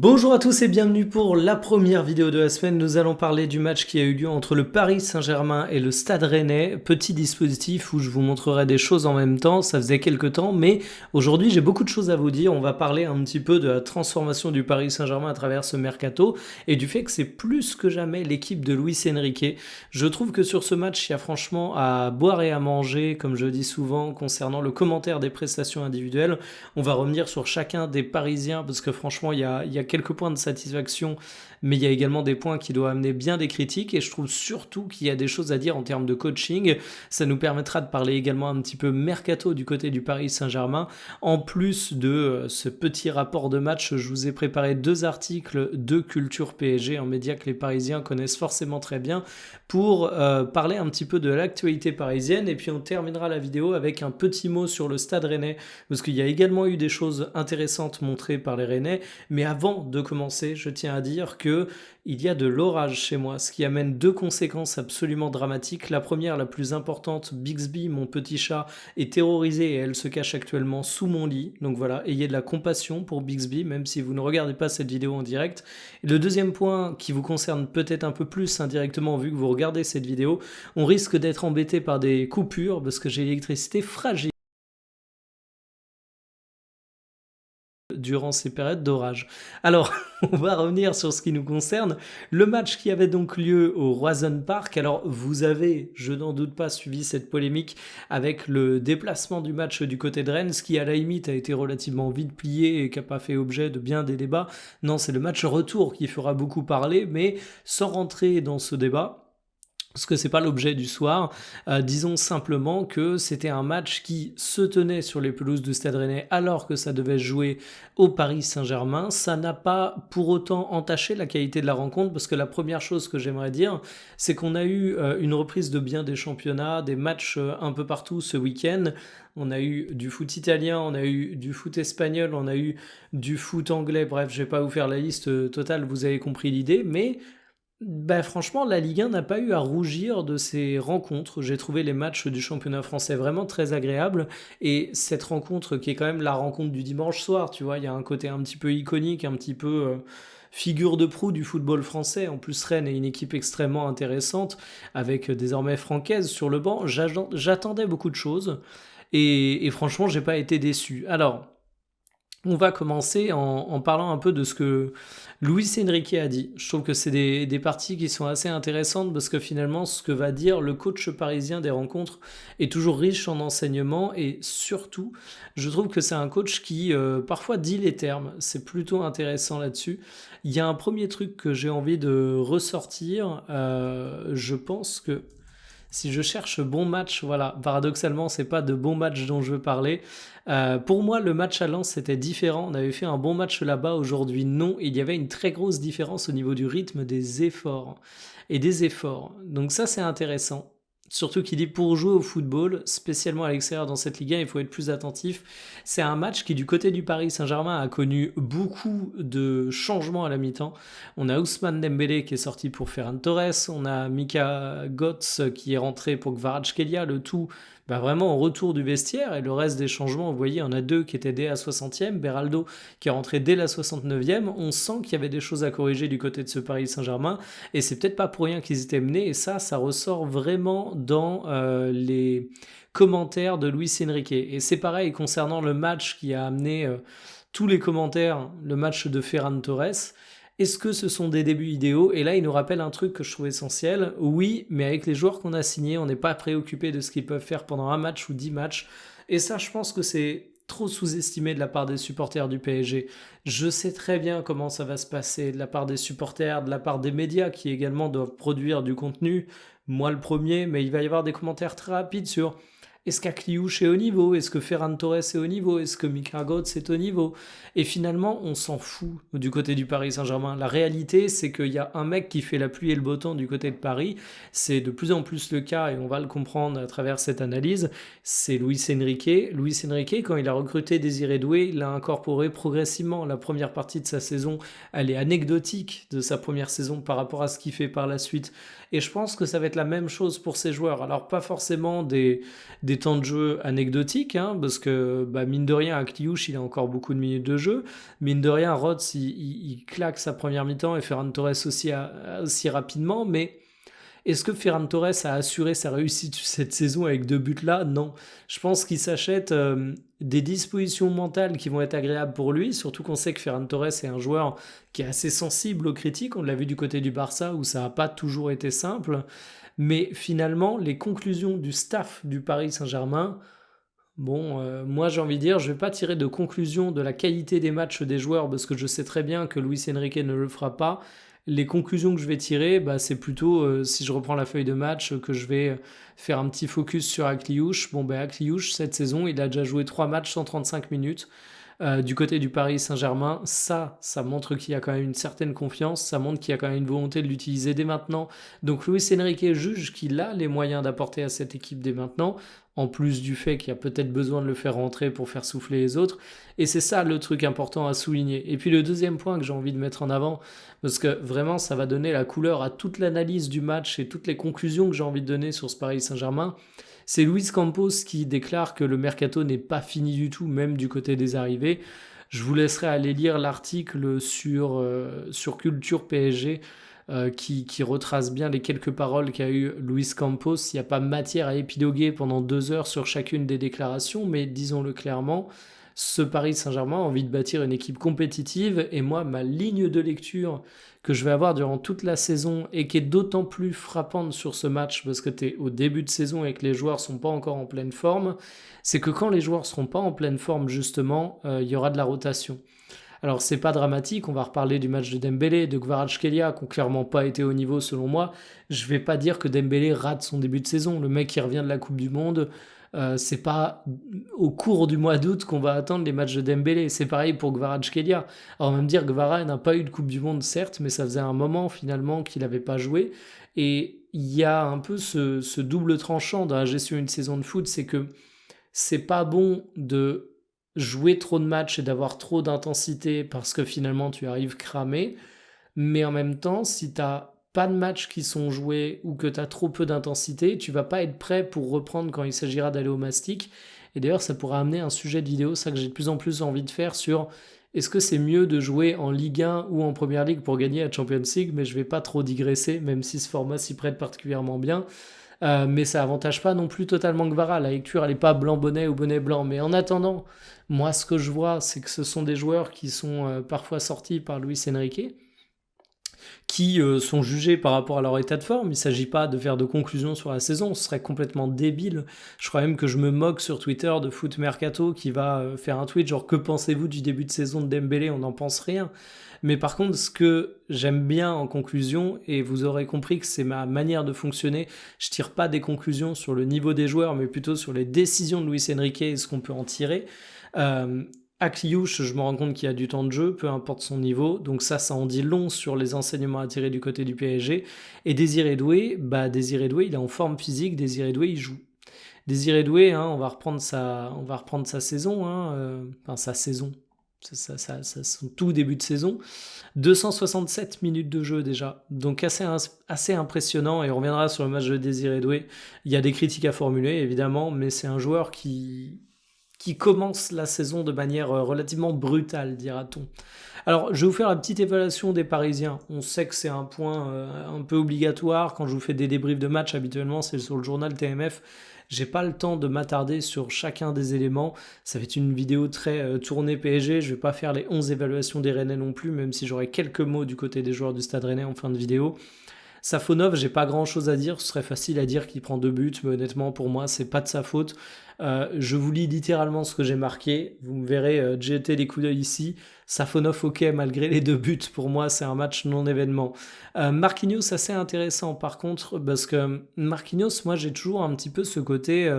Bonjour à tous et bienvenue pour la première vidéo de la semaine. Nous allons parler du match qui a eu lieu entre le Paris Saint-Germain et le Stade Rennais. Petit dispositif où je vous montrerai des choses en même temps, ça faisait quelques temps, mais aujourd'hui j'ai beaucoup de choses à vous dire. On va parler un petit peu de la transformation du Paris Saint-Germain à travers ce mercato et du fait que c'est plus que jamais l'équipe de Luis Enrique. Je trouve que sur ce match, il y a franchement à boire et à manger, comme je dis souvent, concernant le commentaire des prestations individuelles. On va revenir sur chacun des Parisiens parce que franchement, il y a quelques points de satisfaction, mais il y a également des points qui doivent amener bien des critiques et je trouve surtout qu'il y a des choses à dire en termes de coaching. Ça nous permettra de parler également un petit peu mercato du côté du Paris Saint-Germain. En plus de ce petit rapport de match, je vous ai préparé deux articles de Culture PSG, un média que les Parisiens connaissent forcément très bien, pour parler un petit peu de l'actualité parisienne et puis on terminera la vidéo avec un petit mot sur le Stade Rennais parce qu'il y a également eu des choses intéressantes montrées par les Rennais. Mais avant de commencer, je tiens à dire que il y a de l'orage chez moi, ce qui amène deux conséquences absolument dramatiques. La première, la plus importante, Bixby, mon petit chat, est terrorisée et elle se cache actuellement sous mon lit. Donc voilà, ayez de la compassion pour Bixby, même si vous ne regardez pas cette vidéo en direct. Et le deuxième point, qui vous concerne peut-être un peu plus indirectement vu que vous regardez cette vidéo, on risque d'être embêté par des coupures parce que j'ai l'électricité fragile durant ces périodes d'orage. Alors, on va revenir sur ce qui nous concerne. Le match qui avait donc lieu au Roison Park. Alors, vous avez, je n'en doute pas, suivi cette polémique avec le déplacement du match du côté de Rennes, ce qui à la limite a été relativement vite plié et qui n'a pas fait objet de bien des débats. Non, c'est le match retour qui fera beaucoup parler, mais sans rentrer dans ce débat, parce que c'est pas l'objet du soir. Disons simplement que c'était un match qui se tenait sur les pelouses du Stade Rennais alors que ça devait jouer au Paris Saint-Germain. Ça n'a pas pour autant entaché la qualité de la rencontre parce que la première chose que j'aimerais dire, c'est qu'on a eu une reprise de bien des championnats, des matchs un peu partout ce week-end. On a eu du foot italien, on a eu du foot espagnol, on a eu du foot anglais. Bref, je vais pas vous faire la liste totale, vous avez compris l'idée, mais franchement, la Ligue 1 n'a pas eu à rougir de ces rencontres. J'ai trouvé les matchs du championnat français vraiment très agréables. Et cette rencontre, qui est quand même la rencontre du dimanche soir, tu vois, il y a un côté un petit peu iconique, un petit peu figure de proue du football français. En plus, Rennes est une équipe extrêmement intéressante, avec désormais Francaise sur le banc. J'attendais beaucoup de choses. Et franchement, j'ai pas été déçu. Alors, on va commencer en parlant un peu de ce que Luis Enrique a dit. Je trouve que c'est des parties qui sont assez intéressantes parce que finalement, ce que va dire le coach parisien des rencontres est toujours riche en enseignements et surtout, je trouve que c'est un coach qui parfois dit les termes. C'est plutôt intéressant là-dessus. Il y a un premier truc que j'ai envie de ressortir. Je pense que si je cherche bon match, voilà, paradoxalement, c'est pas de bon match dont je veux parler. Pour moi, le match à Lens c'était différent. On avait fait un bon match là-bas. Aujourd'hui, non. Il y avait une très grosse différence au niveau du rythme des efforts et des efforts. Donc ça, c'est intéressant. Surtout qu'il dit pour jouer au football, spécialement à l'extérieur dans cette Ligue 1, il faut être plus attentif. C'est un match qui, du côté du Paris Saint-Germain, a connu beaucoup de changements à la mi-temps. On a Ousmane Dembélé qui est sorti pour Ferran Torres, on a Mika Götze qui est rentré pour Kvaratskhelia, le tout vraiment en retour du vestiaire, et le reste des changements, vous voyez, il y en a deux qui étaient dès la 60e, Beraldo qui est rentré dès la 69e, on sent qu'il y avait des choses à corriger du côté de ce Paris Saint-Germain, et c'est peut-être pas pour rien qu'ils étaient menés, et ça ressort vraiment dans les commentaires de Luis Enrique. Et c'est pareil concernant le match qui a amené tous les commentaires, le match de Ferran Torres. Est-ce que ce sont des débuts idéaux? Et là, il nous rappelle un truc que je trouve essentiel. Oui, mais avec les joueurs qu'on a signés, on n'est pas préoccupé de ce qu'ils peuvent faire pendant un match ou 10 matchs. Et ça, je pense que c'est trop sous-estimé de la part des supporters du PSG. Je sais très bien comment ça va se passer de la part des supporters, de la part des médias qui également doivent produire du contenu. Moi le premier, mais il va y avoir des commentaires très rapides sur est-ce qu'Akliouche est au niveau? Est-ce que Ferran Torres est au niveau? Est-ce que Mika Götze est au niveau? Et finalement, on s'en fout du côté du Paris Saint-Germain. La réalité, c'est qu'il y a un mec qui fait la pluie et le beau temps du côté de Paris. C'est de plus en plus le cas et on va le comprendre à travers cette analyse. C'est Luis Enrique. Luis Enrique, quand il a recruté Désiré Doué, il l'a incorporé progressivement. La première partie de sa saison, elle est anecdotique de sa première saison par rapport à ce qu'il fait par la suite. Et je pense que ça va être la même chose pour ces joueurs. Alors pas forcément des des temps de jeu anecdotiques, hein, parce que mine de rien, Akliouche, il a encore beaucoup de minutes de jeu. Mine de rien, Rhodes, il claque sa première mi-temps et Ferran Torres aussi rapidement, mais est-ce que Ferran Torres a assuré sa réussite cette saison avec 2 buts là? Non. Je pense qu'il s'achète des dispositions mentales qui vont être agréables pour lui, surtout qu'on sait que Ferran Torres est un joueur qui est assez sensible aux critiques. On l'a vu du côté du Barça où ça n'a pas toujours été simple. Mais finalement, les conclusions du staff du Paris Saint-Germain, bon, moi j'ai envie de dire, je vais pas tirer de conclusion de la qualité des matchs des joueurs parce que je sais très bien que Luis Enrique ne le fera pas. Les conclusions que je vais tirer, c'est plutôt, si je reprends la feuille de match, que je vais faire un petit focus sur Akliouche. Bon, Akliouche, cette saison, il a déjà joué 3 matchs, 135 minutes. Du côté du Paris Saint-Germain, ça montre qu'il y a quand même une certaine confiance, ça montre qu'il y a quand même une volonté de l'utiliser dès maintenant. Donc Luis Enrique juge qu'il a les moyens d'apporter à cette équipe dès maintenant, en plus du fait qu'il y a peut-être besoin de le faire rentrer pour faire souffler les autres. Et c'est ça le truc important à souligner. Et puis le deuxième point que j'ai envie de mettre en avant, parce que vraiment ça va donner la couleur à toute l'analyse du match et toutes les conclusions que j'ai envie de donner sur ce Paris Saint-Germain, c'est Luis Campos qui déclare que le mercato n'est pas fini du tout, même du côté des arrivées. Je vous laisserai aller lire l'article sur Culture PSG qui retrace bien les quelques paroles qu'a eu Luis Campos. Il n'y a pas matière à épiloguer pendant 2 heures sur chacune des déclarations, mais disons-le clairement, ce Paris Saint-Germain a envie de bâtir une équipe compétitive et moi, ma ligne de lecture que je vais avoir durant toute la saison et qui est d'autant plus frappante sur ce match parce que tu es au début de saison et que les joueurs sont pas encore en pleine forme, c'est que quand les joueurs seront pas en pleine forme justement, il y aura de la rotation. Alors c'est pas dramatique, on va reparler du match de Dembélé, de Kvaratskhelia qui ont clairement pas été au niveau selon moi. Je vais pas dire que Dembélé rate son début de saison, le mec qui revient de la Coupe du Monde, c'est pas au cours du mois d'août qu'on va attendre les matchs de Dembélé. C'est pareil pour Kvaratskhelia. Alors on va me dire que Kvara n'a pas eu de Coupe du Monde certes, mais ça faisait un moment finalement qu'il n'avait pas joué. Et il y a un peu ce double tranchant dans la gestion d'une saison de foot, c'est que c'est pas bon de jouer trop de matchs et d'avoir trop d'intensité parce que finalement tu arrives cramé, mais en même temps, si t'as pas de matchs qui sont joués ou que tu as trop peu d'intensité, tu vas pas être prêt pour reprendre quand il s'agira d'aller au mastic. Et d'ailleurs, ça pourrait amener un sujet de vidéo, ça que j'ai de plus en plus envie de faire sur est-ce que c'est mieux de jouer en Ligue 1 ou en Première Ligue pour gagner la Champions League, mais je vais pas trop digresser, même si ce format s'y prête particulièrement bien. Mais ça avantage pas non plus totalement Kvara. La lecture, elle est pas blanc bonnet ou bonnet blanc. Mais en attendant, moi, ce que je vois, c'est que ce sont des joueurs qui sont parfois sortis par Luis Enrique, qui sont jugés par rapport à leur état de forme. Il ne s'agit pas de faire de conclusions sur la saison, ce serait complètement débile. Je crois même que je me moque sur Twitter de Foot Mercato qui va faire un tweet genre « Que pensez-vous du début de saison de Dembélé ?» On n'en pense rien. Mais par contre, ce que j'aime bien en conclusion, et vous aurez compris que c'est ma manière de fonctionner, je tire pas des conclusions sur le niveau des joueurs, mais plutôt sur les décisions de Luis Enrique et ce qu'on peut en tirer. Akliouche, je me rends compte qu'il y a du temps de jeu, peu importe son niveau, donc ça en dit long sur les enseignements à tirer du côté du PSG. Et Désiré Doué, il est en forme physique, Désiré Doué, il joue. Désiré Doué, hein, on va reprendre sa saison, sa saison, son tout début de saison. 267 minutes de jeu déjà, donc assez impressionnant, et on reviendra sur le match de Désiré Doué. Il y a des critiques à formuler, évidemment, mais c'est un joueur qui commence la saison de manière relativement brutale, dira-t-on. Alors, je vais vous faire la petite évaluation des Parisiens. On sait que c'est un point un peu obligatoire. Quand je vous fais des débriefs de match, habituellement, c'est sur le journal TMF. J'ai pas le temps de m'attarder sur chacun des éléments. Ça va être une vidéo très tournée PSG. Je vais pas faire les 11 évaluations des Rennais non plus, même si j'aurai quelques mots du côté des joueurs du Stade Rennais en fin de vidéo. Safonov, j'ai pas grand chose à dire, ce serait facile à dire qu'il prend 2 buts, mais honnêtement pour moi c'est pas de sa faute. Je vous lis littéralement ce que j'ai marqué, vous me verrez jeter les coups d'œil ici. Safonov ok malgré les 2 buts, pour moi c'est un match non événement. Marquinhos assez intéressant par contre, parce que Marquinhos, moi j'ai toujours un petit peu ce côté...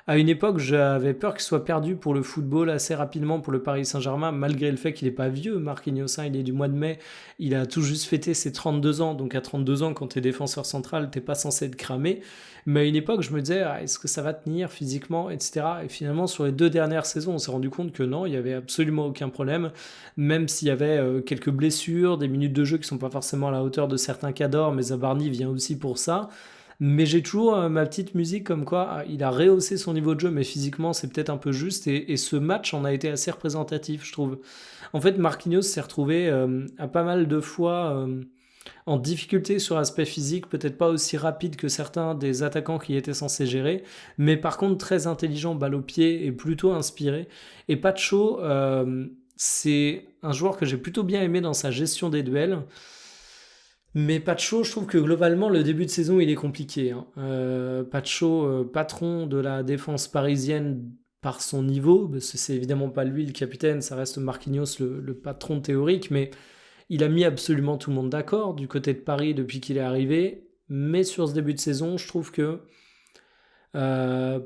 À une époque, j'avais peur qu'il soit perdu pour le football assez rapidement pour le Paris Saint-Germain, malgré le fait qu'il n'est pas vieux. Marquinhos, il est du mois de mai, il a tout juste fêté ses 32 ans. Donc à 32 ans, quand tu es défenseur central, t'es pas censé être cramé. Mais à une époque, je me disais, est-ce que ça va tenir physiquement, etc. Et finalement, sur les 2 dernières saisons, on s'est rendu compte que non, il n'y avait absolument aucun problème. Même s'il y avait quelques blessures, des minutes de jeu qui sont pas forcément à la hauteur de certains cadors, mais Zabarni vient aussi pour ça. Mais j'ai toujours ma petite musique comme quoi il a rehaussé son niveau de jeu, mais physiquement c'est peut-être un peu juste. Et ce match en a été assez représentatif, je trouve. En fait, Marquinhos s'est retrouvé à pas mal de fois en difficulté sur l'aspect physique, peut-être pas aussi rapide que certains des attaquants qui étaient censés gérer, mais par contre très intelligent, balle au pied et plutôt inspiré. Et Pacho, c'est un joueur que j'ai plutôt bien aimé dans sa gestion des duels. Mais Pacho, je trouve que globalement, le début de saison, il est compliqué, hein. Pacho, patron de la défense parisienne par son niveau, parce que c'est évidemment pas lui le capitaine, ça reste Marquinhos le patron théorique, mais il a mis absolument tout le monde d'accord du côté de Paris depuis qu'il est arrivé. Mais sur ce début de saison, je trouve que euh,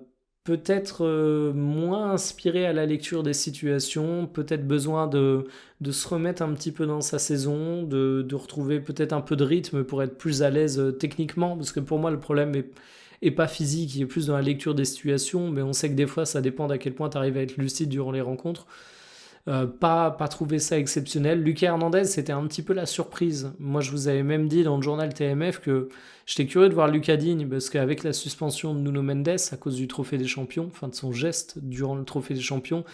peut-être moins inspiré à la lecture des situations, peut-être besoin de se remettre un petit peu dans sa saison, de retrouver peut-être un peu de rythme pour être plus à l'aise techniquement, parce que pour moi le problème est pas physique, il est plus dans la lecture des situations, mais on sait que des fois ça dépend d'à quel point tu arrives à être lucide durant les rencontres. Pas trouvé ça exceptionnel. Lucas Hernandez, c'était un petit peu la surprise. Moi, je vous avais même dit dans le journal TMF que j'étais curieux de voir Lucas Digne, parce qu'avec la suspension de Nuno Mendes à cause du Trophée des Champions, enfin de son geste durant le Trophée des Champions,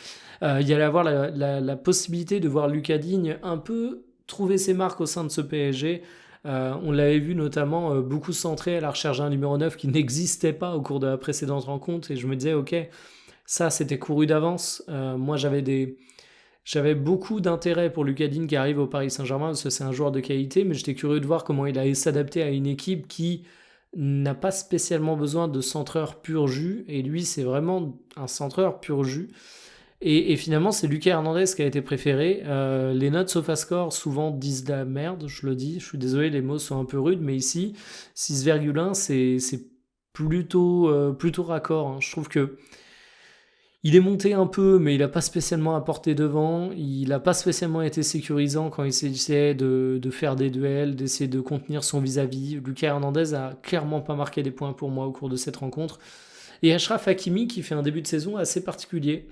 il y allait avoir la possibilité de voir Lucas Digne un peu trouver ses marques au sein de ce PSG. On l'avait vu notamment beaucoup centré à la recherche d'un numéro 9 qui n'existait pas au cours de la précédente rencontre, et je me disais, ok, ça c'était couru d'avance. Moi j'avais beaucoup d'intérêt pour Lucas Digne qui arrive au Paris Saint-Germain parce que c'est un joueur de qualité, mais j'étais curieux de voir comment il allait s'adapter à une équipe qui n'a pas spécialement besoin de centreur pur jus, et lui c'est vraiment un centreur pur jus. Et finalement c'est Lucas Hernandez qui a été préféré. Les notes SofaScore souvent disent de la merde, je le dis, je suis désolé, les mots sont un peu rudes, mais ici 6,1 c'est plutôt raccord, hein. Je trouve que il est monté un peu, mais il n'a pas spécialement apporté devant. Il n'a pas spécialement été sécurisant quand il s'essayait de faire des duels, d'essayer de contenir son vis-à-vis. Lucas Hernandez a clairement pas marqué des points pour moi au cours de cette rencontre. Et Achraf Hakimi qui fait un début de saison assez particulier.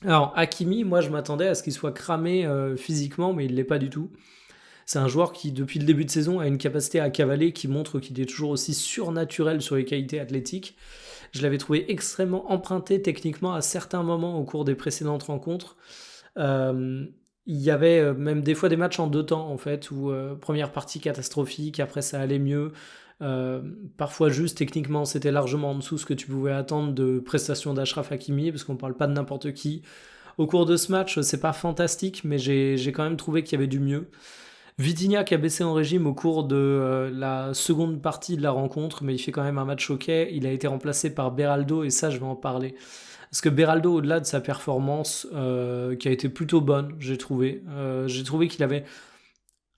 Alors Hakimi, moi je m'attendais à ce qu'il soit cramé physiquement, mais il ne l'est pas du tout. C'est un joueur qui, depuis le début de saison, a une capacité à cavaler qui montre qu'il est toujours aussi surnaturel sur les qualités athlétiques. Je l'avais trouvé extrêmement emprunté techniquement à certains moments au cours des précédentes rencontres. Il y avait même des fois des matchs en deux temps, en fait, où première partie catastrophique, après ça allait mieux. Parfois juste techniquement, c'était largement en dessous ce que tu pouvais attendre de prestations d'Achraf Hakimi, parce qu'on parle pas de n'importe qui. Au cours de ce match, c'est pas fantastique, mais j'ai quand même trouvé qu'il y avait du mieux. Vitinha qui a baissé en régime au cours de la seconde partie de la rencontre, mais il fait quand même un match ok. Il a été remplacé par Beraldo, et ça, je vais en parler. Parce que Beraldo, au-delà de sa performance, qui a été plutôt bonne, j'ai trouvé qu'il avait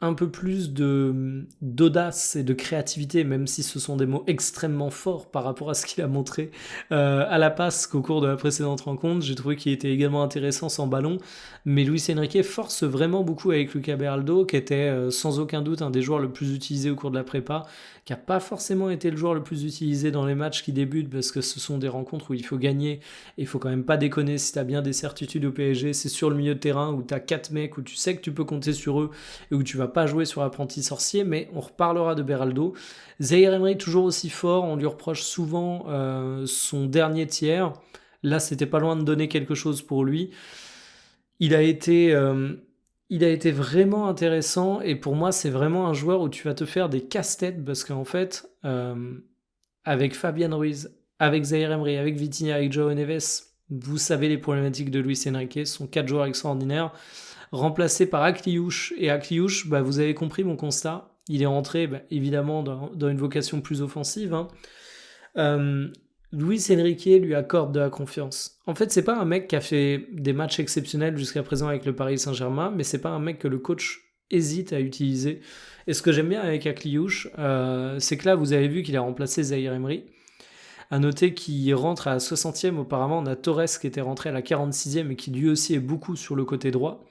un peu plus d'audace et de créativité, même si ce sont des mots extrêmement forts par rapport à ce qu'il a montré à la passe qu'au cours de la précédente rencontre. J'ai trouvé qu'il était également intéressant sans ballon, mais Luis Enrique force vraiment beaucoup avec Lucas Beraldo, qui était sans aucun doute un des joueurs le plus utilisés au cours de la prépa, qui n'a pas forcément été le joueur le plus utilisé dans les matchs qui débutent, parce que ce sont des rencontres où il faut gagner, et il faut quand même pas déconner. Si tu as bien des certitudes au PSG, c'est sur le milieu de terrain où tu as 4 mecs, où tu sais que tu peux compter sur eux, et où tu vas pas jouer sur apprenti sorcier, mais on reparlera de Beraldo. Zaïre Emery toujours aussi fort, on lui reproche souvent son dernier tiers. Là, c'était pas loin de donner quelque chose pour lui. Il a été, euh, il a été vraiment intéressant, et pour moi, c'est vraiment un joueur où tu vas te faire des casse-têtes, parce qu'en fait, avec Fabian Ruiz, avec Zaïre Emery, avec Vitinha, avec João Neves, vous savez les problématiques de Luis Enrique, ce sont 4 joueurs extraordinaires, remplacés par Akliouche. Et Akliouche, vous avez compris mon constat, il est rentré évidemment dans une vocation plus offensive, hein. Luis Enrique lui accorde de la confiance. En fait, c'est pas un mec qui a fait des matchs exceptionnels jusqu'à présent avec le Paris Saint-Germain, mais c'est pas un mec que le coach hésite à utiliser. Et ce que j'aime bien avec Akliouche, c'est que là, vous avez vu qu'il a remplacé Zaïre Emery. À noter qu'il rentre à la 60e, auparavant on a Torres qui était rentré à la 46e et qui lui aussi est beaucoup sur le côté droit.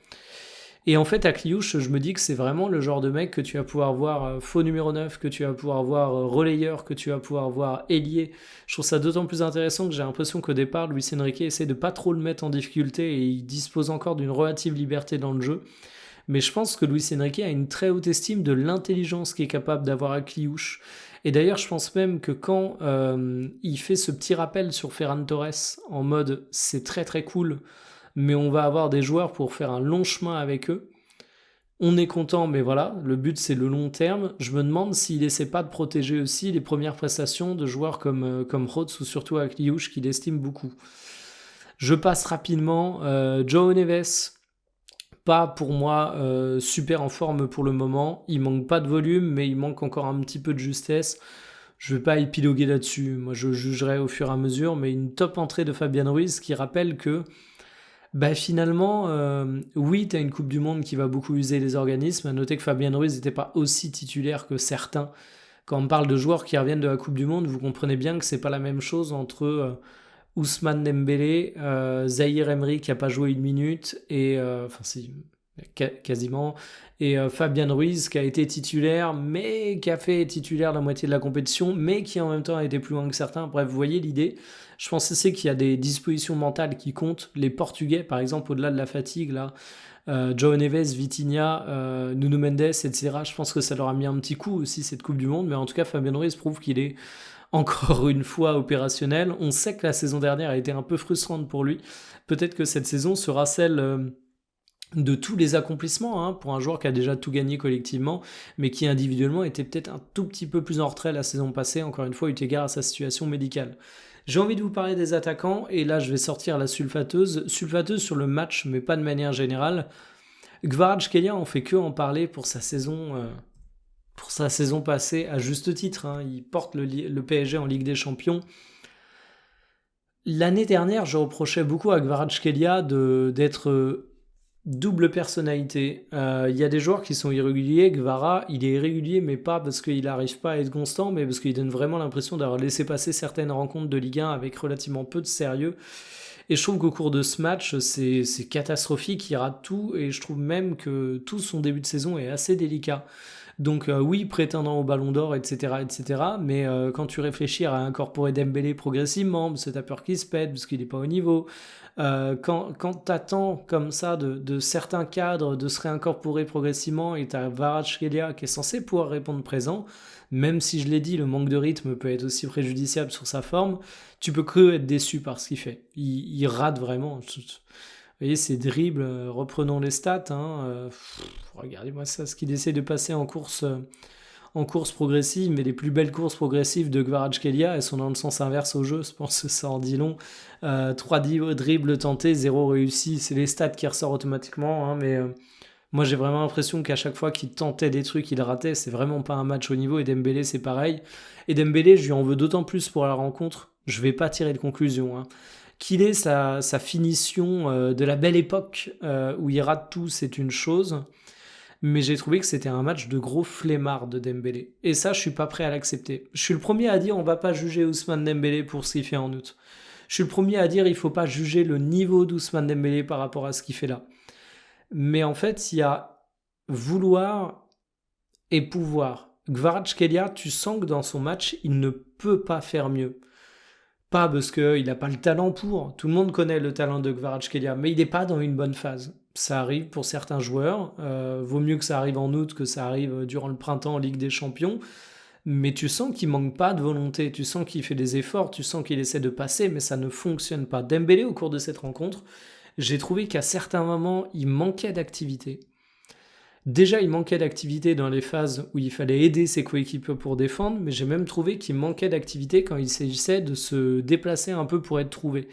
Et en fait, à Cliouche, je me dis que c'est vraiment le genre de mec que tu vas pouvoir voir faux numéro 9, que tu vas pouvoir voir relayeur, que tu vas pouvoir voir ailier. Je trouve ça d'autant plus intéressant que j'ai l'impression qu'au départ, Luis Enrique essaie de pas trop le mettre en difficulté, et il dispose encore d'une relative liberté dans le jeu. Mais je pense que Luis Enrique a une très haute estime de l'intelligence qu'est capable d'avoir à Cliouche. Et d'ailleurs, je pense même que quand il fait ce petit rappel sur Ferran Torres en mode c'est très très cool, mais on va avoir des joueurs pour faire un long chemin avec eux. On est content, mais voilà, le but c'est le long terme. Je me demande s'il essaie pas de protéger aussi les premières prestations de joueurs comme Rhodes ou surtout Akliouche qu'il estime beaucoup. Je passe rapidement. Joe Neves, pas pour moi super en forme pour le moment. Il manque pas de volume, mais il manque encore un petit peu de justesse. Je vais pas épiloguer là-dessus. Moi, je jugerai au fur et à mesure, mais une top entrée de Fabian Ruiz qui rappelle que bah finalement, oui, tu as une Coupe du Monde qui va beaucoup user les organismes. À noter que Fabian Ruiz n'était pas aussi titulaire que certains. Quand on parle de joueurs qui reviennent de la Coupe du Monde, vous comprenez bien que c'est pas la même chose entre Ousmane Dembélé, Zahir Emery qui a pas joué une minute, et enfin si, quasiment, et Fabian Ruiz qui a été titulaire, mais qui a fait titulaire la moitié de la compétition, mais qui en même temps a été plus loin que certains. Bref, vous voyez l'idée. Je pense aussi qu'il y a des dispositions mentales qui comptent. Les Portugais, par exemple, au-delà de la fatigue, là, João Neves, Vitinha, Nuno Mendes, etc. Je pense que ça leur a mis un petit coup aussi cette Coupe du Monde, mais en tout cas, Fabian Ruiz prouve qu'il est encore une fois opérationnel. On sait que la saison dernière a été un peu frustrante pour lui. Peut-être que cette saison sera celle de tous les accomplissements hein, pour un joueur qui a déjà tout gagné collectivement, mais qui individuellement était peut-être un tout petit peu plus en retrait la saison passée, encore une fois, eu égard à sa situation médicale. J'ai envie de vous parler des attaquants, et là je vais sortir la sulfateuse. Sulfateuse sur le match, mais pas de manière générale. Kvaratskhelia, on fait que en parler pour sa saison passée, à juste titre. Hein. Il porte le PSG en Ligue des Champions. L'année dernière, je reprochais beaucoup à Kvaratskhelia d'être double personnalité. Il y a des joueurs qui sont irréguliers. Gvara, il est irrégulier, mais pas parce qu'il n'arrive pas à être constant, mais parce qu'il donne vraiment l'impression d'avoir laissé passer certaines rencontres de Ligue 1 avec relativement peu de sérieux. Et je trouve qu'au cours de ce match, c'est catastrophique, il rate tout, et je trouve même que tout son début de saison est assez délicat. Donc oui, prétendant au Ballon d'Or, etc., etc., mais quand tu réfléchis à incorporer Dembélé progressivement, parce que t'as peur qu'il se pète, parce qu'il n'est pas au niveau, quand t'attends comme ça de certains cadres de se réincorporer progressivement, et t'as Kvaratskhelia qui est censé pouvoir répondre présent, même si je l'ai dit, le manque de rythme peut être aussi préjudiciable sur sa forme, tu peux que être déçu par ce qu'il fait. Il rate vraiment. Vous voyez, ces dribbles, reprenons les stats. Hein, regardez-moi ça, ce qu'il essaie de passer en course progressive, mais les plus belles courses progressives de Kvaratskhelia, elles sont dans le sens inverse au jeu, je pense que ça en dit long. 3 dribbles tentés, 0 réussi, c'est les stats qui ressortent automatiquement, hein, mais moi j'ai vraiment l'impression qu'à chaque fois qu'il tentait des trucs, il ratait, c'est vraiment pas un match au niveau, et Dembélé c'est pareil. Et Dembélé, je lui en veux d'autant plus pour la rencontre, je vais pas tirer de conclusion, hein. Qu'il ait sa finition de la belle époque où il rate tout, c'est une chose. Mais j'ai trouvé que c'était un match de gros flemmard de Dembélé. Et ça, je suis pas prêt à l'accepter. Je suis le premier à dire on va pas juger Ousmane Dembélé pour ce qu'il fait en août. Je suis le premier à dire il faut pas juger le niveau d'Ousmane Dembélé par rapport à ce qu'il fait là. Mais en fait, il y a vouloir et pouvoir. Kvaratskhelia, tu sens que dans son match, il ne peut pas faire mieux. Pas parce qu'il n'a pas le talent pour. Tout le monde connaît le talent de Kvaratskhelia, mais il n'est pas dans une bonne phase. Ça arrive pour certains joueurs. Vaut mieux que ça arrive en août que ça arrive durant le printemps en Ligue des Champions. Mais tu sens qu'il manque pas de volonté. Tu sens qu'il fait des efforts. Tu sens qu'il essaie de passer, mais ça ne fonctionne pas. Dembélé, au cours de cette rencontre, j'ai trouvé qu'à certains moments, il manquait d'activité. Déjà, il manquait d'activité dans les phases où il fallait aider ses coéquipiers pour défendre, mais j'ai même trouvé qu'il manquait d'activité quand il s'agissait de se déplacer un peu pour être trouvé.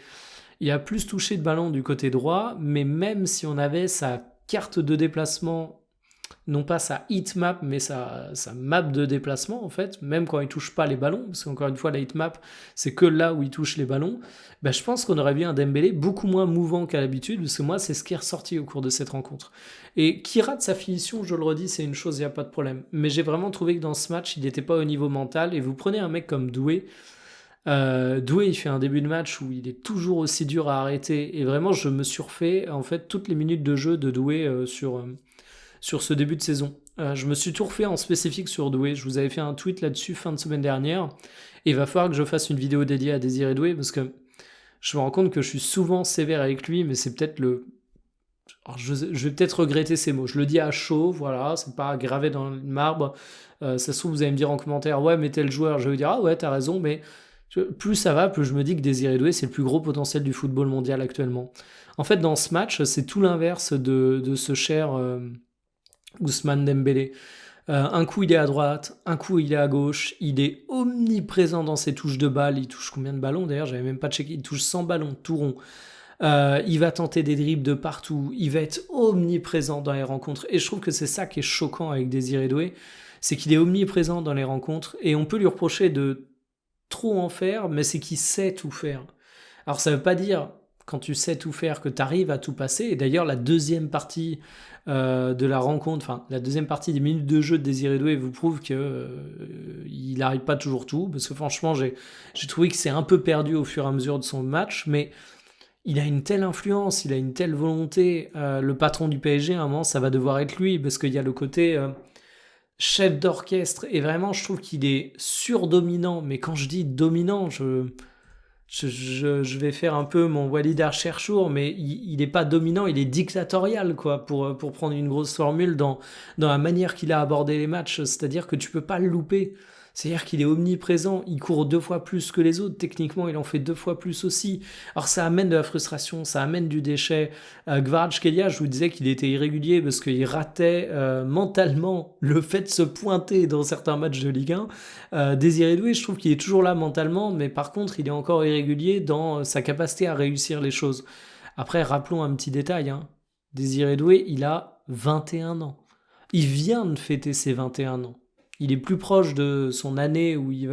Il a plus touché de ballon du côté droit, mais même si on avait sa carte de déplacement, non pas sa heatmap, mais sa map de déplacement, en fait, même quand il touche pas les ballons, parce qu'encore une fois, la heatmap, c'est que là où il touche les ballons, bah, je pense qu'on aurait vu un Dembélé beaucoup moins mouvant qu'à l'habitude, parce que moi, c'est ce qui est ressorti au cours de cette rencontre. Et qui rate sa finition, je le redis, c'est une chose, il n'y a pas de problème. Mais j'ai vraiment trouvé que dans ce match, il n'était pas au niveau mental, et vous prenez un mec comme Doué, Doué, il fait un début de match où il est toujours aussi dur à arrêter, et vraiment, je me suis refait, en fait, toutes les minutes de jeu de Doué sur ce début de saison. Je me suis tout refait en spécifique sur Doué. Je vous avais fait un tweet là-dessus fin de semaine dernière. Et il va falloir que je fasse une vidéo dédiée à Désiré Doué parce que je me rends compte que je suis souvent sévère avec lui, mais c'est peut-être Alors je vais peut-être regretter ces mots. Je le dis à chaud, voilà, c'est pas gravé dans le marbre. Ça se trouve, vous allez me dire en commentaire, ouais, mais tel joueur, je vais vous dire, ah ouais, t'as raison, mais plus ça va, plus je me dis que Désiré Doué, c'est le plus gros potentiel du football mondial actuellement. En fait, dans ce match, c'est tout l'inverse de ce cher Ousmane Dembélé. Un coup il est à droite, un coup il est à gauche, il est omniprésent dans ses touches de balle, il touche combien de ballons d'ailleurs, j'avais même pas checké, il touche 100 ballons, tout rond. Il va tenter des dribbles de partout, il va être omniprésent dans les rencontres, et je trouve que c'est ça qui est choquant avec Désiré Doué, c'est qu'il est omniprésent dans les rencontres, et on peut lui reprocher de trop en faire, mais c'est qu'il sait tout faire. Alors ça veut pas dire, quand tu sais tout faire, que tu arrives à tout passer. Et d'ailleurs, la deuxième partie de la rencontre, enfin la deuxième partie des minutes de jeu de Désiré Doué vous prouve que il n'arrive pas toujours tout. Parce que franchement, j'ai trouvé que c'est un peu perdu au fur et à mesure de son match, mais il a une telle influence, il a une telle volonté. Le patron du PSG, à un moment, ça va devoir être lui, parce qu'il y a le côté chef d'orchestre. Et vraiment, je trouve qu'il est surdominant. Mais quand je dis dominant, je vais faire un peu mon Walid Cherchour, mais il n'est pas dominant, il est dictatorial, quoi, pour prendre une grosse formule dans la manière qu'il a abordé les matchs. C'est-à-dire que tu peux pas le louper. C'est-à-dire qu'il est omniprésent, il court 2 fois plus que les autres, techniquement il en fait 2 fois plus aussi. Alors ça amène de la frustration, ça amène du déchet. Kvaratskhelia, je vous disais qu'il était irrégulier parce qu'il ratait mentalement le fait de se pointer dans certains matchs de Ligue 1. Désiré Doué, je trouve qu'il est toujours là mentalement, mais par contre il est encore irrégulier dans sa capacité à réussir les choses. Après, rappelons un petit détail, hein. Désiré Doué, il a 21 ans. Il vient de fêter ses 21 ans. Il est plus proche de son année où il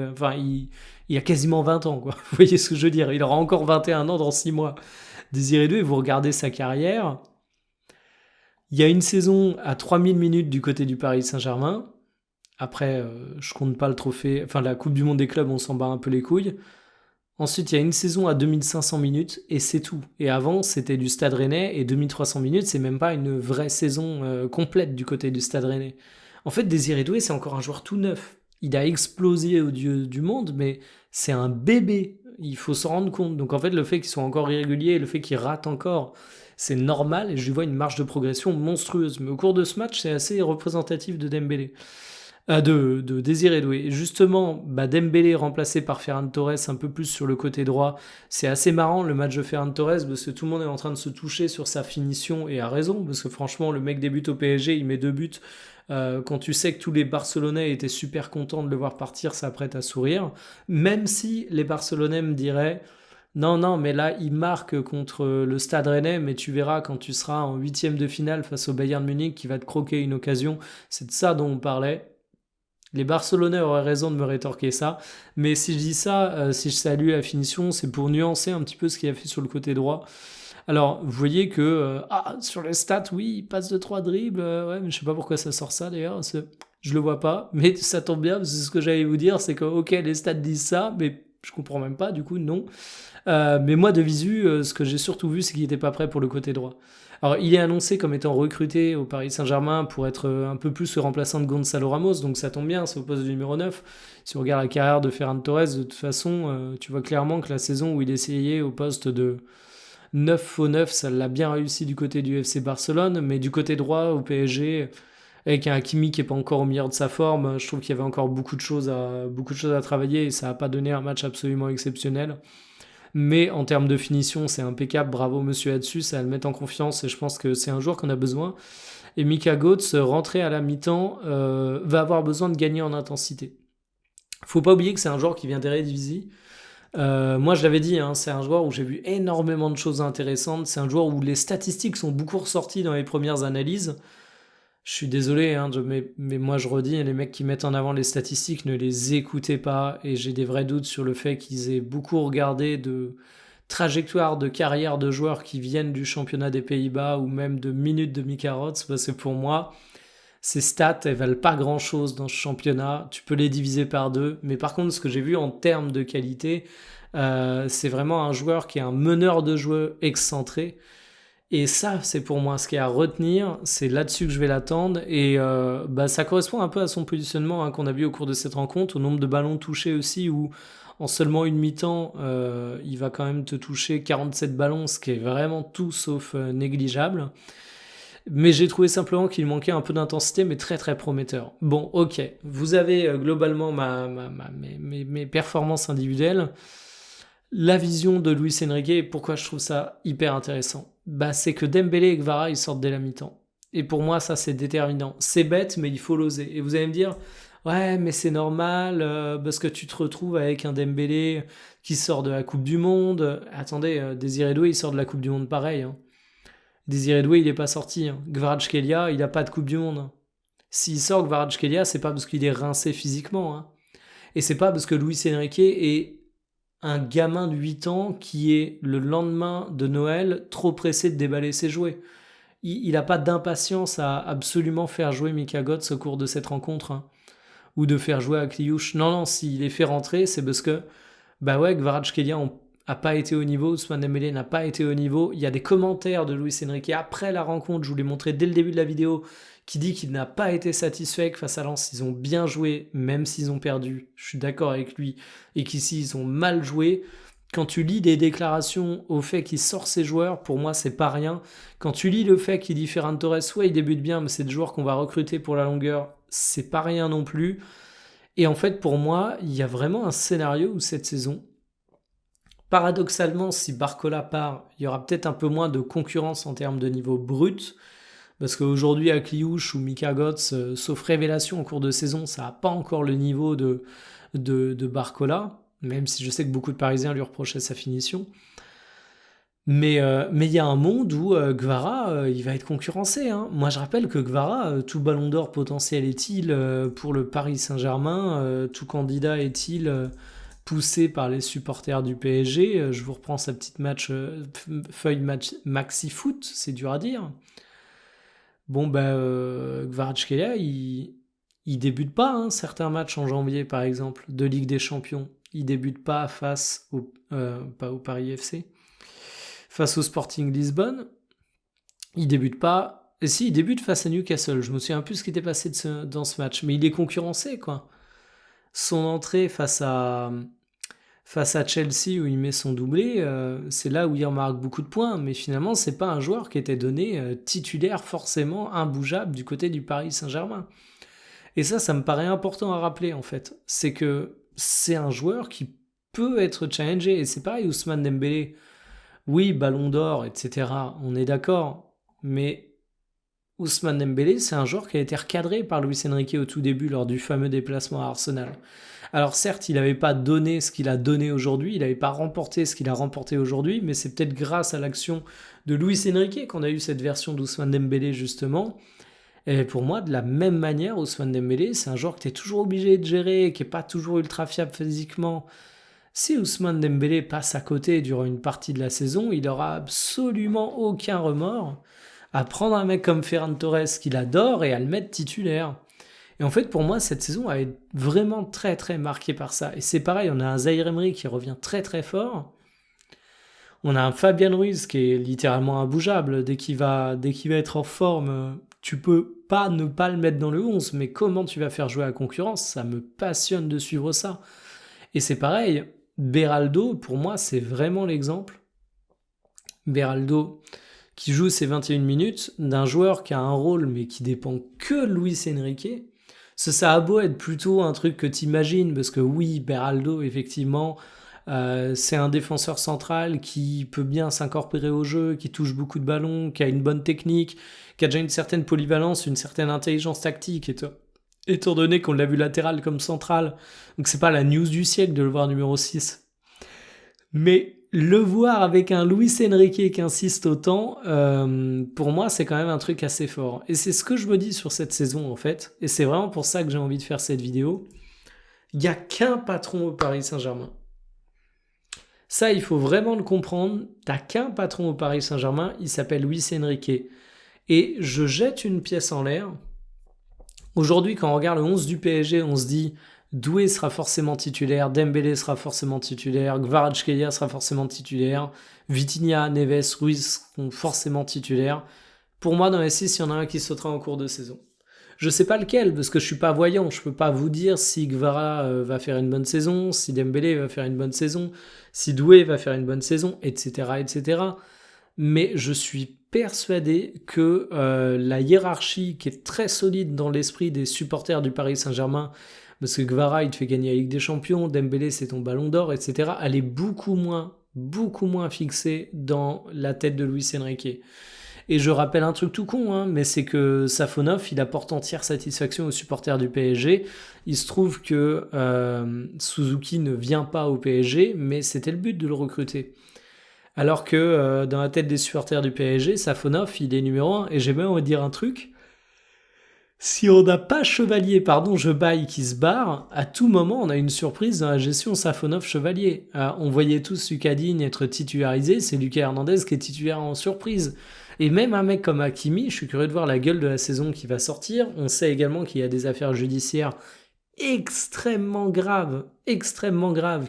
a quasiment 20 ans, quoi. Vous voyez ce que je veux dire? Il aura encore 21 ans dans 6 mois. Désiré Doué, vous regardez sa carrière. Il y a une saison à 3000 minutes du côté du Paris Saint-Germain. Après, je compte pas le trophée. Enfin, la Coupe du Monde des clubs, on s'en bat un peu les couilles. Ensuite, il y a une saison à 2500 minutes et c'est tout. Et avant, c'était du Stade Rennais et 2300 minutes, c'est même pas une vraie saison complète du côté du Stade Rennais. En fait, Désiré Doué, c'est encore un joueur tout neuf. Il a explosé aux yeux du monde, mais c'est un bébé. Il faut s'en rendre compte. Donc en fait, le fait qu'il soit encore irrégulier, le fait qu'il rate encore, c'est normal et je lui vois une marge de progression monstrueuse. Mais au cours de ce match, c'est assez représentatif de Dembélé. De Désiré Doué. Et justement, Dembélé remplacé par Ferran Torres un peu plus sur le côté droit. C'est assez marrant le match de Ferran Torres parce que tout le monde est en train de se toucher sur sa finition et a raison parce que franchement le mec débute au PSG, il met 2 buts. Quand tu sais que tous les Barcelonais étaient super contents de le voir partir, ça prête à sourire. Même si les Barcelonais me diraient non, non, mais là, il marque contre le Stade Rennais, mais tu verras quand tu seras en huitième de finale face au Bayern Munich qui va te croquer une occasion. C'est de ça dont on parlait. Les Barcelonais auraient raison de me rétorquer ça, mais si je dis ça, si je salue la finition, c'est pour nuancer un petit peu ce qu'il a fait sur le côté droit. Alors, vous voyez que sur les stats, oui, il passe de 3 dribbles, ouais, mais je sais pas pourquoi ça sort ça d'ailleurs, je le vois pas, mais ça tombe bien, parce que ce que j'allais vous dire, c'est que ok, les stats disent ça, mais je comprends même pas, du coup, non. Mais moi, de visu, ce que j'ai surtout vu, c'est qu'il était pas prêt pour le côté droit. Alors, il est annoncé comme étant recruté au Paris Saint-Germain pour être un peu plus le remplaçant de Gonzalo Ramos, donc ça tombe bien, c'est au poste de numéro 9. Si on regarde la carrière de Ferran Torres, de toute façon, tu vois clairement que la saison où il essayait au poste de 9 faux 9, ça l'a bien réussi du côté du FC Barcelone, mais du côté droit, au PSG, avec un Hakimi qui n'est pas encore au meilleur de sa forme, je trouve qu'il y avait encore beaucoup de choses à travailler et ça n'a pas donné un match absolument exceptionnel. Mais en termes de finition, c'est impeccable. Bravo, monsieur là-dessus. Ça va le mettre en confiance et je pense que c'est un joueur qu'on a besoin. Et Mika Götze, rentré à la mi-temps, va avoir besoin de gagner en intensité. Faut pas oublier que c'est un joueur qui vient d'Eredivisie. Moi, je l'avais dit, hein, c'est un joueur où j'ai vu énormément de choses intéressantes. C'est un joueur où les statistiques sont beaucoup ressorties dans les premières analyses. Je suis désolé, hein, mais moi je redis, les mecs qui mettent en avant les statistiques, ne les écoutez pas, et j'ai des vrais doutes sur le fait qu'ils aient beaucoup regardé de trajectoires de carrière de joueurs qui viennent du championnat des Pays-Bas ou même de minutes de Mika Götze, parce que pour moi, ces stats, elles valent pas grand-chose dans ce championnat, tu peux les diviser par 2, mais par contre, ce que j'ai vu en termes de qualité, c'est vraiment un joueur qui est un meneur de jeu excentré. Et ça, c'est pour moi ce qu'il y a à retenir, c'est là-dessus que je vais l'attendre, et ça correspond un peu à son positionnement hein, qu'on a vu au cours de cette rencontre, au nombre de ballons touchés aussi, où En seulement une mi-temps, il va quand même te toucher 47 ballons, ce qui est vraiment tout sauf négligeable. Mais j'ai trouvé simplement qu'il manquait un peu d'intensité, mais très très prometteur. Bon, ok, vous avez globalement mes performances individuelles. La vision de Luis Enrique, et pourquoi je trouve ça hyper intéressant, bah, c'est que Dembélé et Kvara, ils sortent dès la mi-temps. Et pour moi, ça, c'est déterminant. C'est bête, mais il faut l'oser. Et vous allez me dire, ouais, mais c'est normal, parce que tu te retrouves avec un Dembélé qui sort de la Coupe du Monde. Attendez, Désiré Doué, il sort de la Coupe du Monde pareil. Hein. Désiré Doué, il n'est pas sorti. Hein. Kvaratskhelia, il n'a pas de Coupe du Monde. Hein. S'il sort Kvaratskhelia, c'est pas parce qu'il est rincé physiquement. Hein. Et c'est pas parce que Luis Enrique est un gamin de 8 ans qui est, le lendemain de Noël, trop pressé de déballer ses jouets. Il n'a pas d'impatience à absolument faire jouer Mika Götze au cours de cette rencontre. Hein. Ou de faire jouer à Kliouche. Non, s'il les fait rentrer, c'est parce que, bah ouais, Kvaratskhelia n'a pas été au niveau, Ousmane Dembélé n'a pas été au niveau. Il y a des commentaires de Luis Enrique après la rencontre, je vous l'ai montré dès le début de la vidéo, qui dit qu'il n'a pas été satisfait, que face à Lens, ils ont bien joué, même s'ils ont perdu. Je suis d'accord avec lui. Et qu'ici, ils ont mal joué. Quand tu lis des déclarations au fait qu'il sort ses joueurs, pour moi, c'est pas rien. Quand tu lis le fait qu'il dit Ferran Torres, ouais, il débute bien, mais c'est des joueurs qu'on va recruter pour la longueur, c'est pas rien non plus. Et en fait, pour moi, il y a vraiment un scénario où cette saison, paradoxalement, si Barcola part, il y aura peut-être un peu moins de concurrence en termes de niveau brut, parce qu'aujourd'hui, à Kliouche ou Mika Götze, sauf révélation en cours de saison, ça n'a pas encore le niveau de Barcola, même si je sais que beaucoup de Parisiens lui reprochaient sa finition. Mais il y a un monde où Kvara, il va être concurrencé. Hein. Moi, je rappelle que Kvara, tout ballon d'or potentiel est-il pour le Paris Saint-Germain, tout candidat est-il poussé par les supporters du PSG. Je vous reprends sa petite feuille maxi foot, c'est dur à dire. Bon, Kvaratskhelia, il débute pas certains matchs en janvier, par exemple, de Ligue des Champions. Il débute pas pas au Paris FC. Face au Sporting Lisbonne, il débute pas. Et si, il débute face à Newcastle. Je me souviens plus ce qui était passé dans ce match. Mais il est concurrencé, quoi. Son entrée face à Chelsea, où il met son doublé, c'est là où il remarque beaucoup de points. Mais finalement, c'est pas un joueur qui était donné titulaire forcément imbougeable du côté du Paris Saint-Germain. Et ça me paraît important à rappeler, en fait. C'est que c'est un joueur qui peut être challengé. Et c'est pareil, Ousmane Dembélé. Oui, ballon d'or, etc. On est d'accord. Mais Ousmane Dembélé, c'est un joueur qui a été recadré par Luis Enrique au tout début lors du fameux déplacement à Arsenal. Alors certes, il n'avait pas donné ce qu'il a donné aujourd'hui, il n'avait pas remporté ce qu'il a remporté aujourd'hui, mais c'est peut-être grâce à l'action de Luis Enrique qu'on a eu cette version d'Ousmane Dembélé justement. Et pour moi, de la même manière, Ousmane Dembélé, c'est un joueur que tu es toujours obligé de gérer, qui n'est pas toujours ultra fiable physiquement. Si Ousmane Dembélé passe à côté durant une partie de la saison, il n'aura absolument aucun remords à prendre un mec comme Ferran Torres qu'il adore et à le mettre titulaire. Et en fait, pour moi, cette saison a été vraiment très très marquée par ça. Et c'est pareil, on a un Zaïre Emery qui revient très très fort. On a un Fabian Ruiz qui est littéralement imbougeable. Dès qu'il va être en forme, tu peux pas ne pas le mettre dans le 11. Mais comment tu vas faire jouer la concurrence? Ça me passionne de suivre ça. Et c'est pareil, Beraldo, pour moi, c'est vraiment l'exemple. Beraldo, qui joue ses 21 minutes, d'un joueur qui a un rôle, mais qui dépend que de Luis Enrique. Ça a beau être plutôt un truc que t'imagines, parce que oui, Beraldo, effectivement, c'est un défenseur central qui peut bien s'incorporer au jeu, qui touche beaucoup de ballons, qui a une bonne technique, qui a déjà une certaine polyvalence, une certaine intelligence tactique, étant donné qu'on l'a vu latéral comme central. Donc c'est pas la news du siècle de le voir numéro 6. Mais le voir avec un Luis Enrique qui insiste autant, pour moi, c'est quand même un truc assez fort. Et c'est ce que je me dis sur cette saison, en fait. Et c'est vraiment pour ça que j'ai envie de faire cette vidéo. Il n'y a qu'un patron au Paris Saint-Germain. Ça, il faut vraiment le comprendre. T'as qu'un patron au Paris Saint-Germain, il s'appelle Luis Enrique. Et je jette une pièce en l'air. Aujourd'hui, quand on regarde le 11 du PSG, on se dit Doué sera forcément titulaire, Dembélé sera forcément titulaire, Kvaratskhelia sera forcément titulaire, Vitinha, Neves, Ruiz seront forcément titulaires. Pour moi, dans les 6, il y en a un qui sautera en cours de saison. Je sais pas lequel, parce que je suis pas voyant. Je peux pas vous dire si Kvara va faire une bonne saison, si Dembélé va faire une bonne saison, si Doué va faire une bonne saison, etc., etc. Mais je suis persuadé que la hiérarchie qui est très solide dans l'esprit des supporters du Paris Saint-Germain, parce que Kvara, il te fait gagner la Ligue des Champions, Dembélé, c'est ton ballon d'or, etc., elle est beaucoup moins fixée dans la tête de Luis Enrique. Et je rappelle un truc tout con, hein, mais c'est que Safonov, il apporte entière satisfaction aux supporters du PSG. Il se trouve que Suzuki ne vient pas au PSG, mais c'était le but de le recruter. Alors que dans la tête des supporters du PSG, Safonov, il est numéro 1. Et j'ai même envie de dire un truc. Si on n'a pas Chevalier, pardon, je baille qui se barre, à tout moment, on a une surprise dans la gestion Safonov-Chevalier. On voyait tous Lucas Digne être titularisé, c'est Lucas Hernandez qui est titulaire en surprise. Et même un mec comme Hakimi, je suis curieux de voir la gueule de la saison qui va sortir. On sait également qu'il y a des affaires judiciaires extrêmement graves,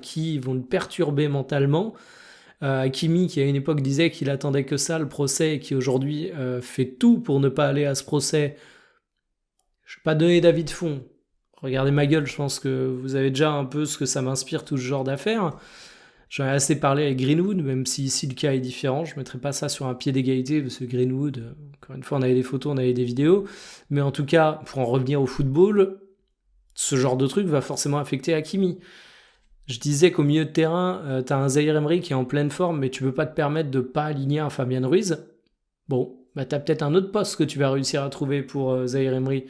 qui vont le perturber mentalement. Hakimi, qui à une époque disait qu'il attendait que ça, le procès, et qui aujourd'hui fait tout pour ne pas aller à ce procès. Je ne vais pas donner d'avis de fond. Regardez ma gueule, je pense que vous avez déjà un peu ce que ça m'inspire, tout ce genre d'affaires. J'en ai assez parlé avec Greenwood, même si ici le cas est différent. Je ne mettrai pas ça sur un pied d'égalité, parce que Greenwood, encore une fois, on avait des photos, on avait des vidéos. Mais en tout cas, pour en revenir au football, ce genre de truc va forcément affecter Hakimi. Je disais qu'au milieu de terrain, tu as un Zaïre Emery qui est en pleine forme, mais tu peux pas te permettre de pas aligner un Fabian Ruiz. Bon, bah tu as peut-être un autre poste que tu vas réussir à trouver pour Zaïre Emery.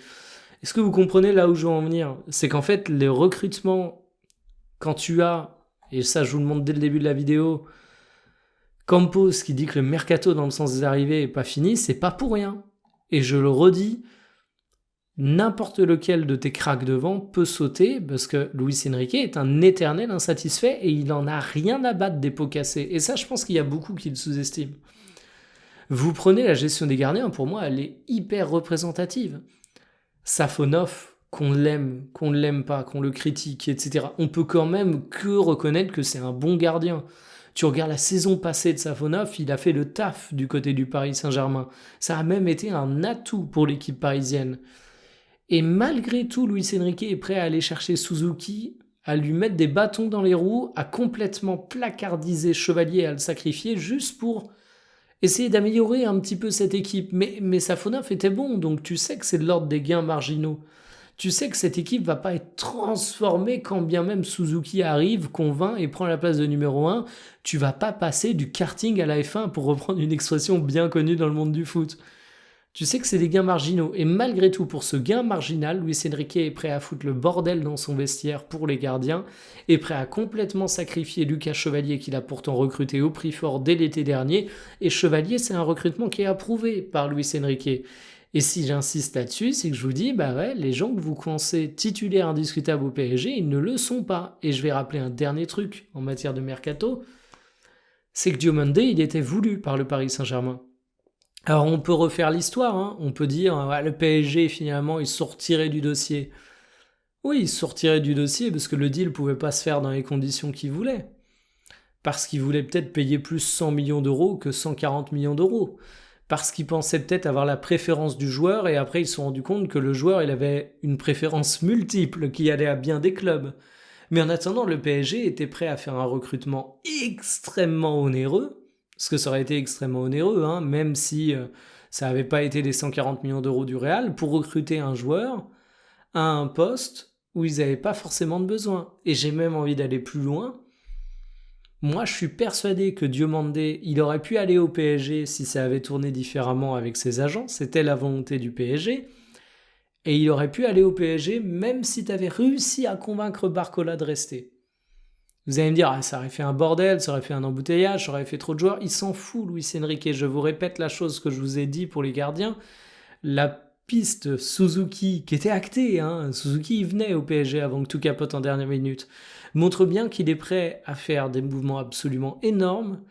Est-ce que vous comprenez là où je veux en venir? C'est qu'en fait, les recrutements, quand tu as, et ça je vous le montre dès le début de la vidéo, Campos qui dit que le mercato dans le sens des arrivées n'est pas fini, c'est pas pour rien. Et je le redis, n'importe lequel de tes cracks devant peut sauter parce que Luis Enrique est un éternel insatisfait et il en a rien à battre des pots cassés. Et ça, je pense qu'il y a beaucoup qui le sous-estiment. Vous prenez la gestion des gardiens, pour moi, elle est hyper représentative. Safonov, qu'on l'aime, qu'on ne l'aime pas, qu'on le critique, etc. On peut quand même que reconnaître que c'est un bon gardien. Tu regardes la saison passée de Safonov, il a fait le taf du côté du Paris Saint-Germain. Ça a même été un atout pour l'équipe parisienne. Et malgré tout, Luis Enrique est prêt à aller chercher Suzuki, à lui mettre des bâtons dans les roues, à complètement placardiser Chevalier, à le sacrifier juste pour essayer d'améliorer un petit peu cette équipe. Mais Safonov était bon, donc tu sais que c'est de l'ordre des gains marginaux. Tu sais que cette équipe va pas être transformée quand bien même Suzuki arrive, convainc et prend la place de numéro 1. Tu vas pas passer du karting à la F1 pour reprendre une expression bien connue dans le monde du foot. Tu sais que c'est des gains marginaux. Et malgré tout, pour ce gain marginal, Luis Enrique est prêt à foutre le bordel dans son vestiaire pour les gardiens, est prêt à complètement sacrifier Lucas Chevalier qu'il a pourtant recruté au prix fort dès l'été dernier. Et Chevalier, c'est un recrutement qui est approuvé par Luis Enrique. Et si j'insiste là-dessus, c'est que je vous dis, bah ouais, les gens que vous pensez titulaires indiscutables au PSG, ils ne le sont pas. Et je vais rappeler un dernier truc en matière de mercato, c'est que Diomande, il était voulu par le Paris Saint-Germain. Alors on peut refaire l'histoire, hein. On peut dire, ouais, le PSG finalement, ils sont retirés du dossier. Oui, ils sont retirés du dossier parce que le deal ne pouvait pas se faire dans les conditions qu'ils voulaient. Parce qu'ils voulaient peut-être payer plus 100 millions d'euros que 140 millions d'euros. Parce qu'ils pensaient peut-être avoir la préférence du joueur et après ils se sont rendus compte que le joueur il avait une préférence multiple qui allait à bien des clubs. Mais en attendant, le PSG était prêt à faire un recrutement extrêmement onéreux, parce que ça aurait été extrêmement onéreux, hein, même si ça n'avait pas été les 140 millions d'euros du Real, pour recruter un joueur à un poste où ils n'avaient pas forcément de besoin. Et j'ai même envie d'aller plus loin. Moi, je suis persuadé que Diomandé, il aurait pu aller au PSG si ça avait tourné différemment avec ses agents. C'était la volonté du PSG. Et il aurait pu aller au PSG même si tu avais réussi à convaincre Barcola de rester. Vous allez me dire, ah, ça aurait fait un bordel, ça aurait fait un embouteillage, ça aurait fait trop de joueurs. Il s'en fout, Luis Enrique. Je vous répète la chose que je vous ai dit pour les gardiens. La piste Suzuki, qui était actée, hein, Suzuki il venait au PSG avant que tout capote en dernière minute, montre bien qu'il est prêt à faire des mouvements absolument énormes,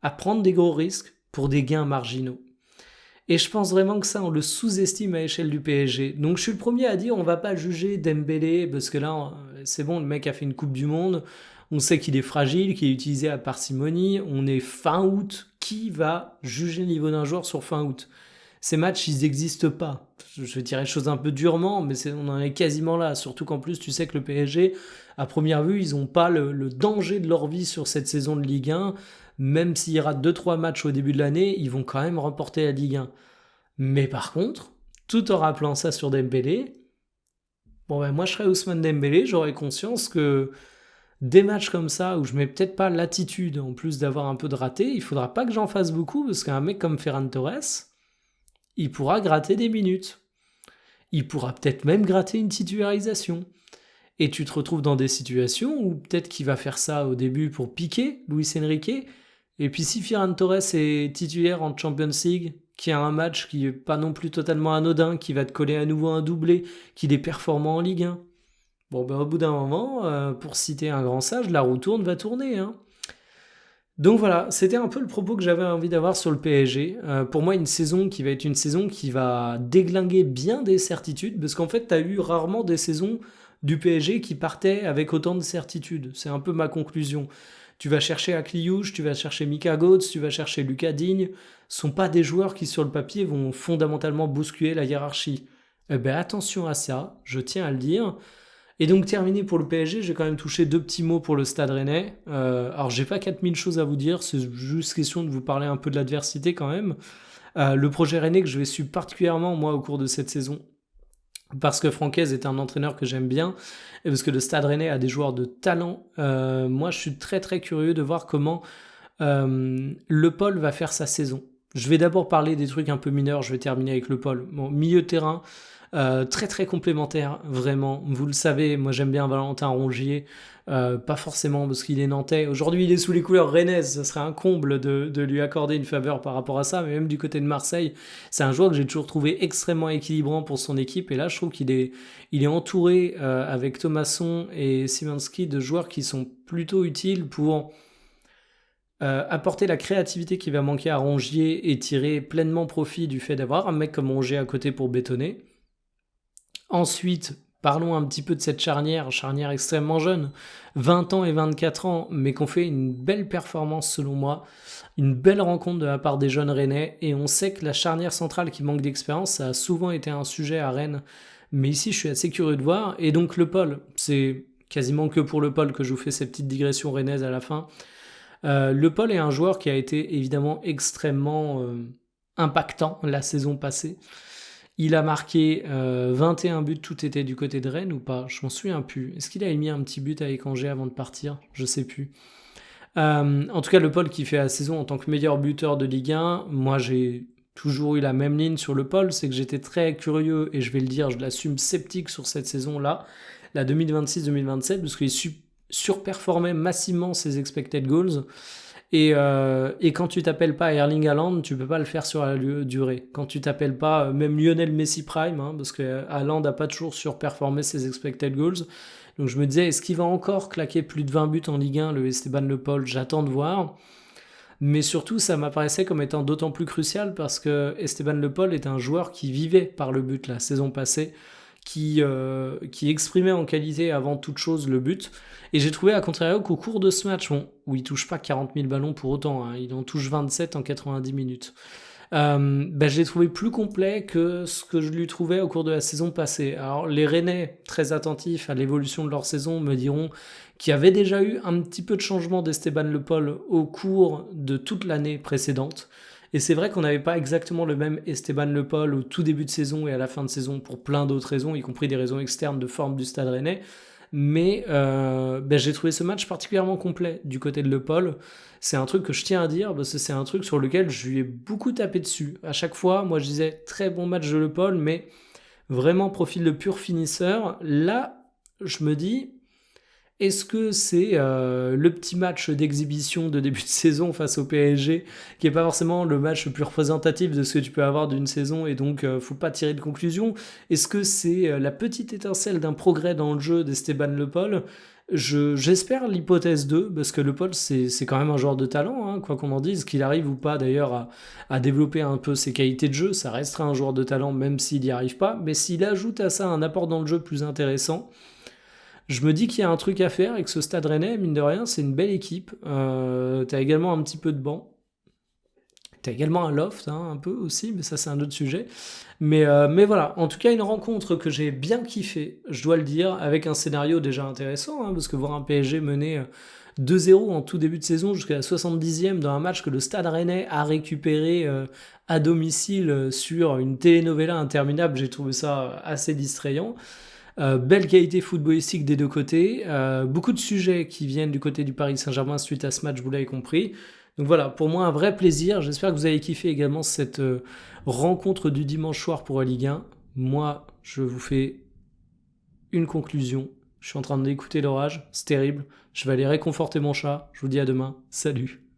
à prendre des gros risques pour des gains marginaux. Et je pense vraiment que ça, on le sous-estime à l'échelle du PSG. Donc je suis le premier à dire, on va pas juger Dembélé, parce que là, c'est bon, le mec a fait une Coupe du Monde, on sait qu'il est fragile, qu'il est utilisé à parcimonie, on est fin août, qui va juger le niveau d'un joueur sur fin août? Ces matchs, ils n'existent pas. Je dirais les choses un peu durement, mais on en est quasiment là. Surtout qu'en plus, tu sais que le PSG, à première vue, ils n'ont pas le danger de leur vie sur cette saison de Ligue 1. Même s'ils ratent 2-3 matchs au début de l'année, ils vont quand même remporter la Ligue 1. Mais par contre, tout en rappelant ça sur Dembélé, bon ben moi je serais Ousmane Dembélé, j'aurais conscience que des matchs comme ça où je mets peut-être pas l'attitude en plus d'avoir un peu de raté, il faudra pas que j'en fasse beaucoup parce qu'un mec comme Ferran Torres, il pourra gratter des minutes. Il pourra peut-être même gratter une titularisation. Et tu te retrouves dans des situations où peut-être qu'il va faire ça au début pour piquer Luis Enrique. Et puis si Ferran Torres est titulaire en Champions League, qui a un match qui est pas non plus totalement anodin, qui va te coller à nouveau un doublé, qu'il est performant en Ligue 1. Bon ben au bout d'un moment, pour citer un grand sage, la roue tourne va tourner. Hein. Donc voilà, c'était un peu le propos que j'avais envie d'avoir sur le PSG. Pour moi, une saison qui va être une saison qui va déglinguer bien des certitudes, parce qu'en fait, tu as eu rarement des saisons du PSG qui partaient avec autant de certitudes. C'est un peu ma conclusion. Tu vas chercher Akliouche, tu vas chercher Mika Götze, tu vas chercher Lucas Digne. Ce sont pas des joueurs qui, sur le papier, vont fondamentalement bousculer la hiérarchie. Eh ben attention à ça, je tiens à le dire. Et donc terminé pour le PSG, j'ai quand même touché 2 petits mots pour le Stade Rennais. Alors j'ai pas 4000 choses à vous dire, c'est juste question de vous parler un peu de l'adversité quand même. Le projet Rennais que je vais suivre particulièrement moi au cours de cette saison, parce que Francaise est un entraîneur que j'aime bien, et parce que le Stade Rennais a des joueurs de talent. Moi je suis très très curieux de voir comment Le Paul va faire sa saison. Je vais d'abord parler des trucs un peu mineurs, je vais terminer avec Le Paul. Bon, milieu de terrain, très très complémentaire, vraiment. Vous le savez, moi j'aime bien Valentin Rongier, pas forcément parce qu'il est nantais. Aujourd'hui il est sous les couleurs rennaises, ce serait un comble de lui accorder une faveur par rapport à ça, mais même du côté de Marseille, c'est un joueur que j'ai toujours trouvé extrêmement équilibrant pour son équipe, et là je trouve il est entouré avec Thomasson et Szymanski de joueurs qui sont plutôt utiles pour apporter la créativité qui va manquer à Rongier et tirer pleinement profit du fait d'avoir un mec comme Rongier à côté pour bétonner. Ensuite, parlons un petit peu de cette charnière extrêmement jeune, 20 ans et 24 ans, mais qu'on fait une belle performance selon moi, une belle rencontre de la part des jeunes Rennais, et on sait que la charnière centrale qui manque d'expérience, ça a souvent été un sujet à Rennes, mais ici je suis assez curieux de voir, et donc le Paul, c'est quasiment que pour le Paul que je vous fais ces petites digressions rennaises à la fin. Le Paul est un joueur qui a été évidemment extrêmement impactant la saison passée. Il a marqué 21 buts, tout était du côté de Rennes ou pas? Je m'en souviens plus. Est-ce qu'il avait mis un petit but avec Angers avant de partir? Je sais plus. En tout cas, le Paul qui fait la saison en tant que meilleur buteur de Ligue 1, moi j'ai toujours eu la même ligne sur le Paul, c'est que j'étais très curieux, et je vais le dire, je l'assume, sceptique sur cette saison-là, la 2026-2027, parce qu'il surperformait massivement ses expected goals. Et quand tu t'appelles pas Erling Haaland, tu peux pas le faire sur la durée. Quand tu t'appelles pas même Lionel Messi Prime, hein, parce que Haaland n'a pas toujours surperformé ses expected goals. Donc je me disais, est-ce qu'il va encore claquer plus de 20 buts en Ligue 1, le Esteban Le Paul? J'attends de voir. Mais surtout, ça m'apparaissait comme étant d'autant plus crucial parce que Esteban Le Paul est un joueur qui vivait par le but la saison passée, qui exprimait en qualité avant toute chose le but. Et j'ai trouvé à contrario qu'au cours de ce match, bon, où il touche pas 40 000 ballons pour autant, hein, il en touche 27 en 90 minutes, je l'ai trouvé plus complet que ce que je lui trouvais au cours de la saison passée. Alors les Rennais, très attentifs à l'évolution de leur saison, me diront qu'il y avait déjà eu un petit peu de changement d'Esteban Le Paul au cours de toute l'année précédente. Et c'est vrai qu'on n'avait pas exactement le même Esteban Le Paul au tout début de saison et à la fin de saison pour plein d'autres raisons, y compris des raisons externes de forme du Stade Rennais. Mais j'ai trouvé ce match particulièrement complet du côté de Le Paul. C'est un truc que je tiens à dire parce que c'est un truc sur lequel je lui ai beaucoup tapé dessus. À chaque fois, moi je disais très bon match de Le Paul, mais vraiment profil de pur finisseur. Là, je me dis, est-ce que c'est le petit match d'exhibition de début de saison face au PSG, qui n'est pas forcément le match le plus représentatif de ce que tu peux avoir d'une saison, et donc faut pas tirer de conclusion? Est-ce que c'est la petite étincelle d'un progrès dans le jeu d'Esteban Le Paul? J'espère l'hypothèse 2, parce que Le Paul c'est quand même un joueur de talent, hein, quoi qu'on en dise, qu'il arrive ou pas d'ailleurs à développer un peu ses qualités de jeu, ça restera un joueur de talent même s'il n'y arrive pas, mais s'il ajoute à ça un apport dans le jeu plus intéressant, je me dis qu'il y a un truc à faire et que ce Stade Rennais, mine de rien, c'est une belle équipe. T'as également un petit peu de banc. Tu as également un loft, hein, un peu aussi, mais ça c'est un autre sujet. Mais voilà, en tout cas une rencontre que j'ai bien kiffé, je dois le dire, avec un scénario déjà intéressant, hein, parce que voir un PSG mener 2-0 en tout début de saison jusqu'à la 70e dans un match que le Stade Rennais a récupéré à domicile sur une telenovela interminable, j'ai trouvé ça assez distrayant. Belle qualité footballistique des deux côtés, beaucoup de sujets qui viennent du côté du Paris Saint-Germain suite à ce match, vous l'avez compris. Donc voilà, pour moi un vrai plaisir, j'espère que vous avez kiffé également cette rencontre du dimanche soir pour la Ligue 1. Moi, je vous fais une conclusion, je suis en train d'écouter l'orage, c'est terrible, je vais aller réconforter mon chat, je vous dis à demain, salut.